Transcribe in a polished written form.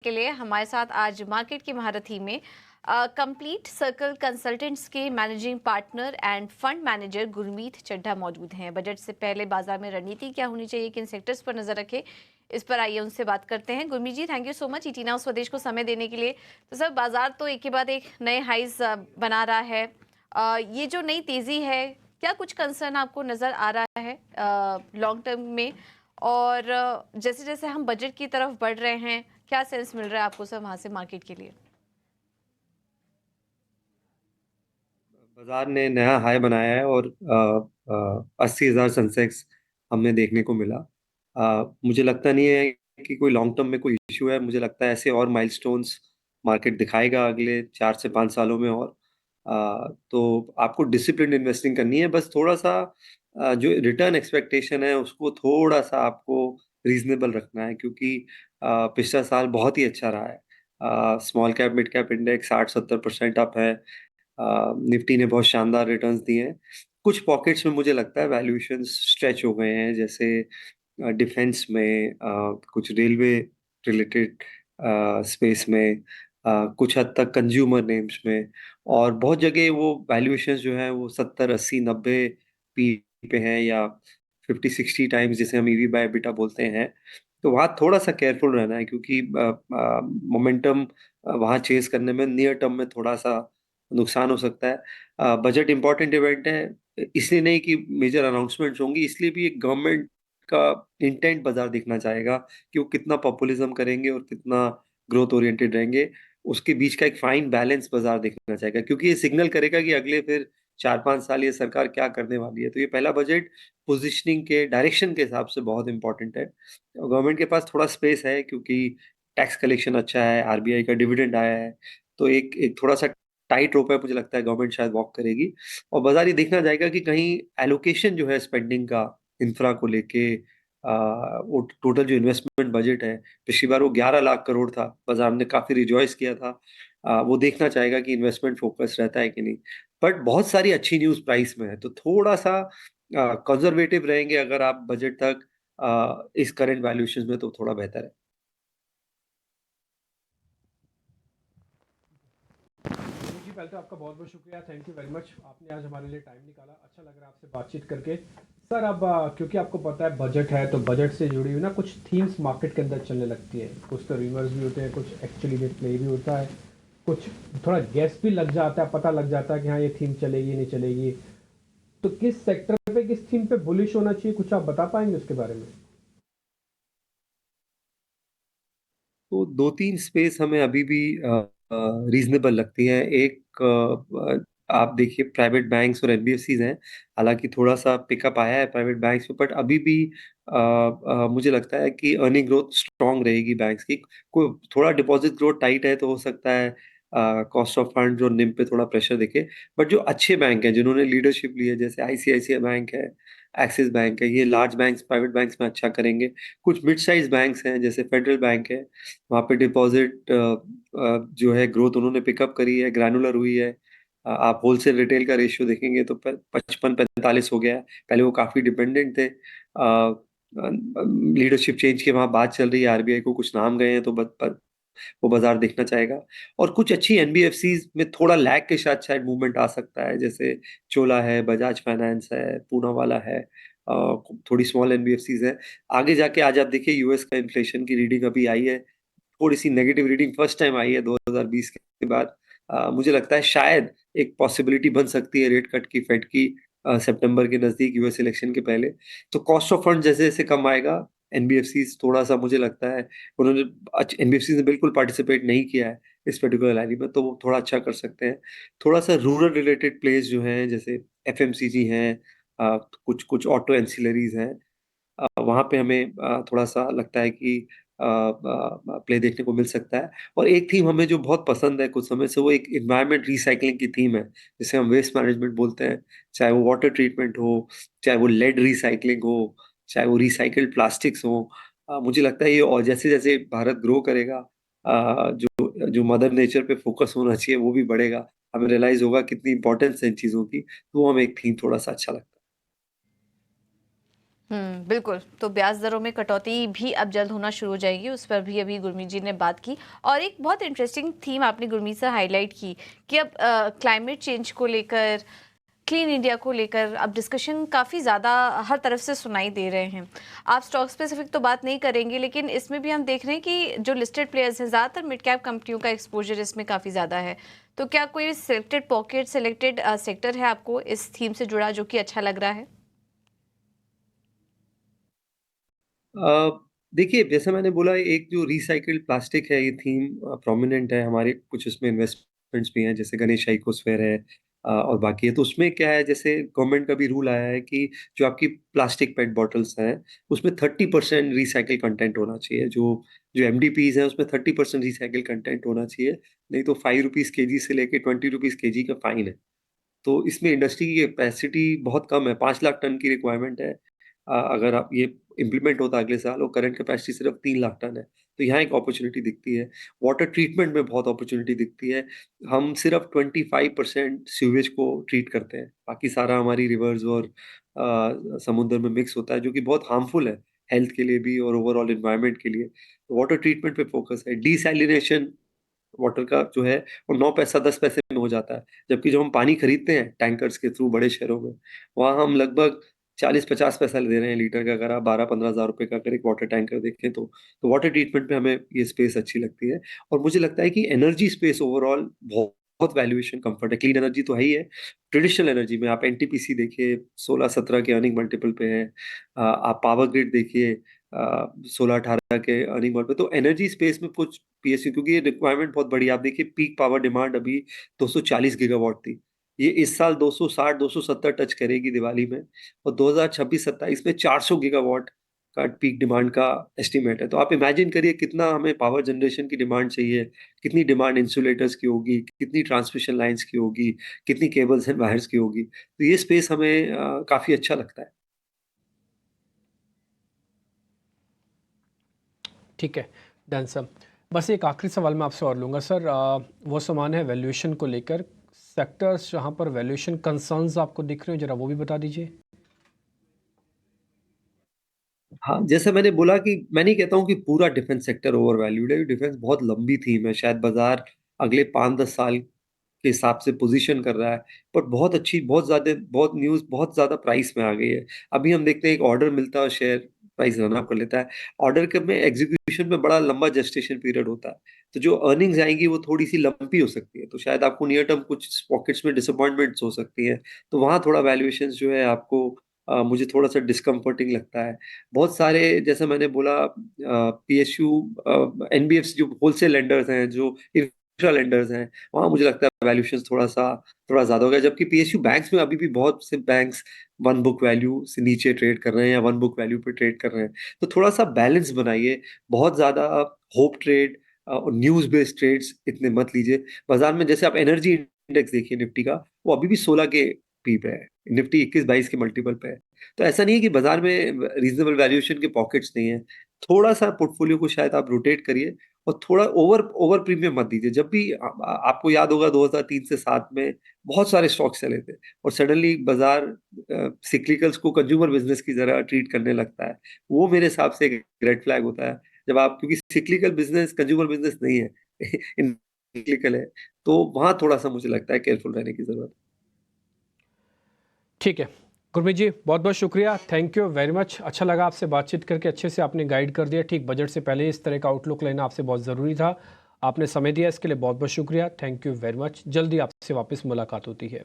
के लिए हमारे साथ आज मार्केट की महारथी में कंप्लीट सर्कल कंसल्टेंट्स के managing partner and fund manager Gurmeet Chadha मौजूद हैं। बजट से पहले बाजार में रणनीति क्या होनी चाहिए, किन सेक्टर्स पर नजर रखें, इस पर आइए उनसे बात करते हैं। Gurmeet ji, thank you so much ET now Swadesh को समय देने के लिए। तो सर, बाजार तो एक के बाद एक नए हाइज बना रहा है। ये जो नई तेजी है, क्या कुछ कंसर्न आपको नजर आ रहा है लॉन्ग टर्म में? और जैसे जैसे हम बजट की तरफ बढ़ रहे हैं, क्या सेंस मिल रहा है आपको सर वहां से मार्केट के लिए? बाजार ने नया हाई बनाया है और 80,000 सेंसेक्स हमें देखने को मिला। मुझे लगता नहीं है कि कोई लॉन्ग टर्म में कोई इश्यू है। मुझे लगता है ऐसे और माइलस्टोन्स मार्केट दिखाएगा अगले 4 से 5 सालों में। और तो आपको डिसिप्लिन इन्वेस्टिंग करनी है। बस थोड़ा सा जो रिटर्न एक्सपेक्टेशन है उसको थोड़ा सा आपको रीजनेबल रखना है, क्योंकि पिछला साल बहुत ही अच्छा रहा है। Small cap mid cap index 60-70% up है। निफ्टी ने बहुत शानदार रिटर्न्स दिए हैं। कुछ पॉकेट्स में मुझे लगता है वैल्यूएशन स्ट्रेच हो गए हैं, जैसे डिफेंस में, कुछ रेलवे रिलेटेड स्पेस में, कुछ हद तक कंज्यूमर नेम्स में। और बहुत जगह वो वैल्यूएशन जो है वो 70-80-90 पी पे है, या 50-60 टाइम्स जिसे हम ईवी बाय एबिटा बोलते हैं। तो वहाँ थोड़ा सा केयरफुल रहना है, क्योंकि मोमेंटम वहाँ चेज करने में नियर टर्म में थोड़ा सा नुकसान हो सकता है। बजट इंपॉर्टेंट इवेंट है, इसलिए नहीं कि मेजर अनाउंसमेंट्स होंगी, इसलिए भी एक गवर्नमेंट का इंटेंट बाजार देखना चाहेगा कि वो कितना पॉपुलिज्म करेंगे और कितना ग्रोथ ओरिएंटेड रहेंगे। उसके बीच का एक फाइन बैलेंस बाजार देखना चाहेगा, क्योंकि ये सिग्नल करेगा कि अगले फिर 4-5 साल ये सरकार क्या करने वाली है। तो ये पहला बजट पोजिशनिंग के डायरेक्शन के हिसाब से बहुत इंपॉर्टेंट है। गवर्नमेंट के पास थोड़ा स्पेस है, क्योंकि टैक्स कलेक्शन अच्छा है, आरबीआई का डिविडेंड आया है। तो एक एक थोड़ा सा टाइट रोप है, मुझे लगता है गवर्नमेंट शायद वॉक करेगी। और बाजार ये देखना जाएगा कि कहीं एलोकेशन जो है स्पेंडिंग का इंफ्रा को लेके, वो टोटल जो इन्वेस्टमेंट बजट है, पिछली बार वो 11 लाख करोड़ था, बाजार ने काफी रिजॉइस किया था। वो देखना चाहेगा कि इन्वेस्टमेंट फोकस रहता है कि नहीं। बट बहुत सारी अच्छी न्यूज प्राइस में है, तो थोड़ा सा कंजर्वेटिव रहेंगे अगर आप बजट तक। इस करंट वैल्यूएशन में तो थोड़ा बेहतर है। जी, पहले तो आपका बहुत बहुत शुक्रिया, थैंक यू वेरी मच, आपने आज हमारे लिए टाइम निकाला। अच्छा लग रहा है आपसे बातचीत करके। सर, अब क्योंकि आपको पता है बजट है, तो बजट से जुड़ी हुई ना कुछ थीम्स मार्केट के अंदर चलने लगती है। कुछ तो रिवर्स भी होते हैं, कुछ एक्चुअली में प्ले भी होता है, कुछ थोड़ा गैस भी लग जाता है, पता लग जाता है कि हाँ ये थीम चलेगी नहीं चलेगी। तो किस सेक्टर पे, किस थीम पे बुलिश होना चाहिए, कुछ आप बता पाएंगे उसके बारे में? तो दो तीन स्पेस हमें अभी भी रीजनेबल लगती हैं। एक, आप देखिए, प्राइवेट बैंक्स और एनबीएफसीज हैं। हालांकि थोड़ा सा पिकअप आया है प्राइवेट बैंक्स में, बट अभी भी मुझे लगता है कि अर्निंग ग्रोथ स्ट्रांग रहेगी बैंक्स की। को थोड़ा डिपॉजिट ग्रोथ टाइट है, तो हो सकता है कॉस्ट ऑफ फंड और निम पे थोड़ा प्रेशर दिखे। बट जो अच्छे बैंक हैं जिन्होंने लीडरशिप ली है, जैसे आईसीआईसीआई बैंक है, एक्सिस बैंक है, ये लार्ज बैंक्स प्राइवेट बैंक्स में अच्छा करेंगे। कुछ मिड साइज बैंक्स हैं, जैसे फेडरल बैंक है, वहाँ पे डिपॉजिट जो है ग्रोथ उन्होंने पिकअप करी है, ग्रैनुलर हुई है। आप होलसेल रिटेल का रेशियो देखेंगे तो 55-45 हो गया है। पहले वो काफी डिपेंडेंट थे। लीडरशिप चेंज की वहाँ बात चल रही है, आरबीआई को कुछ नाम गए हैं, तो वो बाजार देखना चाहेगा। और कुछ अच्छी एनबीएफसीज में थोड़ा लैग के साथ शायद मूवमेंट आ सकता है, जैसे चोला है, बजाज फाइनेंस है, पूनावाला है। थोड़ी स्मॉल एनबीएफसीज है। आगे जाके आज आप देखिए, यूएस का इन्फ्लेशन की रीडिंग अभी आई है, थोड़ी सी नेगेटिव रीडिंग फर्स्ट टाइम आई है 2020 के बाद। मुझे लगता है शायद एक पॉसिबिलिटी बन सकती है रेट कट की, फेड की, सितंबर के नजदीक, यूएस इलेक्शन के पहले। तो कॉस्ट ऑफ फंड जैसे जैसे कम आएगा, एनबीएफसी थोड़ा सा मुझे लगता है, उन्होंने एनबीएफसी ने बिल्कुल पार्टिसिपेट नहीं किया है इस पर्टिकुलर रैली में, तो वो थोड़ा अच्छा कर सकते हैं। थोड़ा सा रूरल रिलेटेड प्लेस जो हैं, जैसे एफएमसीजी हैं, कुछ कुछ ऑटो एंसिलरीज हैं, वहाँ पे हमें थोड़ा सा लगता है कि प्ले देखने को मिल सकता है। और एक थीम हमें जो बहुत पसंद है कुछ समय से, वो एक इन्वायरमेंट रिसाइकलिंग की थीम है, जिसे हम वेस्ट मैनेजमेंट बोलते हैं। चाहे वो वाटर ट्रीटमेंट हो, चाहे वो लेड रिसाइकलिंग हो, चाहे वो रिसाइकल्ड प्लास्टिक्स हो। मुझे लगता है ये, और जैसे जैसे भारत ग्रो करेगा, जो जो मदर नेचर पे फोकस होना चाहिए वो भी बढ़ेगा। हमें रियलाइज होगा कितनी इंपॉर्टेंस है इन चीज़ों की, तो वो हमें एक थीम थोड़ा सा अच्छा लगता है। बिल्कुल। तो ब्याज दरों में कटौती भी अब जल्द होना शुरू हो जाएगी, उस पर भी अभी गुरमीत जी ने बात की। और एक बहुत इंटरेस्टिंग थीम आपने गुरमीत से हाईलाइट की कि अब क्लाइमेट चेंज को लेकर, क्लीन इंडिया को लेकर अब डिस्कशन काफ़ी ज़्यादा हर तरफ से सुनाई दे रहे हैं। आप स्टॉक स्पेसिफिक तो बात नहीं करेंगे, लेकिन इसमें भी हम देख रहे हैं कि जो लिस्टेड प्लेयर्स हैं, ज़्यादातर मिड कैप कंपनियों का एक्सपोजर इसमें काफ़ी ज़्यादा है। तो क्या कोई सिलेक्टेड पॉकेट, सिलेक्टेड सेक्टर है आपको इस थीम से जुड़ा जो कि अच्छा लग रहा है? अ, देखिए, जैसे मैंने बोला, एक जो रिसाइक्ल्ड प्लास्टिक है, ये थीम प्रोमिनेंट है हमारे कुछ उसमें इन्वेस्टमेंट्स भी हैं, जैसे गणेश इकोस्फेयर है और बाकी है। तो उसमें क्या है, जैसे गवर्नमेंट का भी रूल आया है कि जो आपकी प्लास्टिक पेट बॉटल्स हैं, उसमें 30% रिसाइकिल कंटेंट होना चाहिए। जो एमडीपीज़ हैं, उसमें 30% रिसाइकिल कंटेंट होना चाहिए, नहीं तो ₹5 केजी से लेके ₹20 केजी का फाइन है। तो इसमें इंडस्ट्री की कैपेसिटी बहुत कम है, 5 लाख टन की रिक्वायरमेंट है। अगर आप ये इम्प्लीमेंट होता है अगले साल, और करंट कैपेसिटी सिर्फ 3 लाख टन है। तो यहाँ एक अपॉर्च्युनिटी दिखती है। वाटर ट्रीटमेंट में बहुत अपॉर्च्युनिटी दिखती है। हम सिर्फ 25% सीवेज को ट्रीट करते हैं, बाकी सारा हमारी रिवर्स और समुद्र में मिक्स होता है, जो कि बहुत हार्मफुल है हेल्थ के लिए भी और ओवरऑल एनवायरनमेंट के लिए। वाटर ट्रीटमेंट पे फोकस है। डिसैलिनेशन वाटर का जो है, वो 9 पैसा 10 पैसे में हो जाता है। जबकि जब हम पानी खरीदते हैं टैंकर्स के थ्रू बड़े शहरों में, वहाँ हम लगभग 40-50 पैसा दे रहे हैं लीटर का, अगर आप 12-15 हज़ार रुपए का अगर एक वाटर टैंकर देखें तो। तो वाटर ट्रीटमेंट में हमें ये स्पेस अच्छी लगती है। और मुझे लगता है कि एनर्जी स्पेस ओवरऑल बहुत वैल्यूएशन कम्फर्ट है। क्लीन एनर्जी तो है ही है। ट्रेडिशनल एनर्जी में आप एनटीपीसी देखिए, 16-17 के अर्निंग मल्टीपल पे है। आप पावर ग्रिड देखिए, 16-18 के अर्निंग मल्टीपल। तो एनर्जी स्पेस में कुछ पीएसयू, क्योंकि ये रिक्वायरमेंट बहुत बड़ी है। आप देखिए, पीक पावर डिमांड अभी 240 गीगावाट थी। ये इस साल 260-270 टच करेगी दिवाली में, और 2026-27 में 400 गीगावाट का पीक डिमांड का एस्टीमेट है। तो आप इमेजिन करिए कितना हमें पावर जनरेशन की डिमांड चाहिए, कितनी डिमांड इंसुलेटर्स की होगी, कितनी ट्रांसमिशन लाइन्स की होगी, कितनी केबल्स एंड वायर्स की होगी। तो ये स्पेस हमें काफ़ी अच्छा लगता है। ठीक है, डन सर। बस एक आखिरी सवाल मैं आपसे और लूँगा सर, वो समान है वैल्यूएशन को लेकर, सेक्टर्स जहाँ पर वैल्यूएशन कंसर्न्स आपको दिख रहे हो, ज़रा वो भी बता दीजिए। हाँ, जैसे मैंने बोला कि मैं नहीं कहता हूँ कि पूरा डिफेंस सेक्टर ओवर वैल्यूड है। डिफेंस बहुत लंबी थीम है, शायद बाज़ार अगले 5-10 साल के हिसाब से पोज़ीशन कर रहा है, पर बहुत अच्छी, बहुत ज़्यादा, बहुत न्यूज़ बहुत ज़्यादा प्राइस में आ गई है। अभी हम देखते हैं, एक ऑर्डर मिलता है और शेयर प्राइस रन अप कर लेता है। ऑर्डर के में एग्ज़ीक्यूशन में बड़ा लंबा जेस्टेशन पीरियड होता है, तो जो अर्निंग्स आएँगी वो थोड़ी-सी लंपी हो सकती है, तो शायद आपको नियर टर्म कुछ पॉकेट्स में डिसअपॉइंटमेंट्स हो सकती हैं। तो वहाँ थोड़ा वैल्यूएशंस जो है आपको मुझे थोड़ा-सा डिस्कम्फर्टिंग लगता है। बहुत सारे, जैसे मैंने बोला, पीएसयू, एनबीएफसी जो होलसेल लेंडर्स हैं, जो इंफ्रा लेंडर्स हैं, वहाँ मुझे लगता है वैल्यूएशंस थोड़ा ज़्यादा हो गया। जबकि पीएसयू बैंक्स में अभी भी बहुत से बैंक्स वन बुक वैल्यू से नीचे ट्रेड कर रहे हैं या वन बुक वैल्यू पे ट्रेड कर रहे हैं। तो थोड़ा-सा बैलेंस बनाइए। बहुत ज़्यादा होप ट्रेड और न्यूज़ बेस्ड ट्रेड्स इतने मत लीजिए। बाज़ार में जैसे आप एनर्जी इंडेक्स देखिए निफ्टी का, वो अभी भी 16 के पी पे है। निफ्टी 21-22 के मल्टीपल पे है। तो ऐसा नहीं है कि बाज़ार में रीज़नेबल वैल्यूएशन के पॉकेट्स नहीं हैं। थोड़ा-सा पोर्टफ़ोलियो को शायद आप रोटेट करिए, और थोड़ा ओवर ओवर प्रीमियम मत दीजिए। जब भी आपको याद होगा, 2003 से 7 में बहुत सारे स्टॉक्स चले थे, और सडनली बाज़ार सिक्लिकल्स को कंज्यूमर बिज़नेस की तरह ट्रीट करने लगता है। वो मेरे हिसाब से एक रेड फ्लैग होता है। जब आप, क्योंकि सिक्लिकल बिज़नेस कंज्यूमर बिज़नेस नहीं है, सिक्लिकल है, तो वहाँ थोड़ा-सा मुझे लगता है केयरफुल रहने की ज़रूरत है। ठीक है, गुरमीत जी बहुत बहुत शुक्रिया, थैंक यू वेरी मच। अच्छा लगा आपसे बातचीत करके, अच्छे से आपने गाइड कर दिया। ठीक बजट से पहले इस तरह का आउटलुक लेना आपसे बहुत ज़रूरी था, आपने समय दिया, इसके लिए बहुत बहुत शुक्रिया, थैंक यू वेरी मच। जल्दी आपसे वापस मुलाकात होती है।